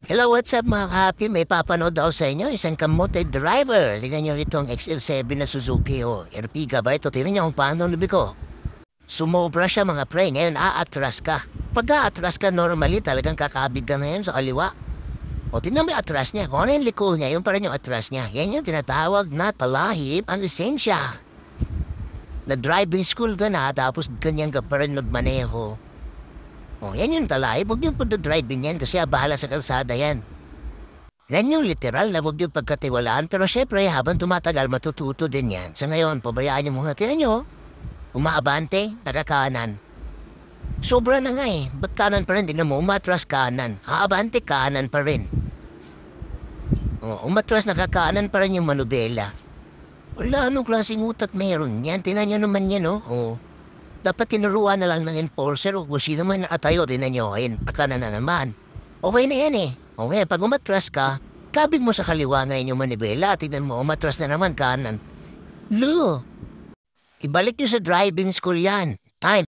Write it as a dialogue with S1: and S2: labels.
S1: Hello, what's up mga ka-happy? May papanood ako sa inyo, isang kamote driver. Tingnan nyo itong XL7 na Suzuki o Ertiga ba ito? Tingnan nyo kung paano lubi ko. Sumobra siya mga pre, ngayon aatras ka. Pag aatras ka, normally talagang kakabig ka na yan sa kaliwa. O tingnan mo yung atras niya, kung ano yung liko niya, yung pa rin yung atras niya. Yan yung tinatawag na palahib ang lisensya. Na driving school ka na, tapos ganyan ka pa rin nagmaneho. O yan yung talahib, huwag yung pagdadriving yan kasi bahala sa kalsada yan. Yan yung literal na huwag yung pagkatiwalaan pero syempre habang tumatagal matututo din yan. Sa ngayon, pabayaan niyo muna. Tingnan nyo, umaabante, taga-kanan. Sobra na nga eh. Ba't kanan pa rin? Tingnan mo, umatras kanan. Aabante kanan pa rin. Umatras nakakanan pa rin yung manubela. Wala, anong klaseng utak meron yan? Tingnan nyo naman yan, oh. Dapat tinuruan na lang ng enforcer o kung sino man nakatayo. Tingnan nyo, ayun, pagkanan na naman. Okay na yan eh. Okay, pag umatras ka, kabig mo sa kaliwa ngayon yung manibela. Tignan mo, umatras na naman kanan. Lo, ibalik nyo sa driving school yan. Time.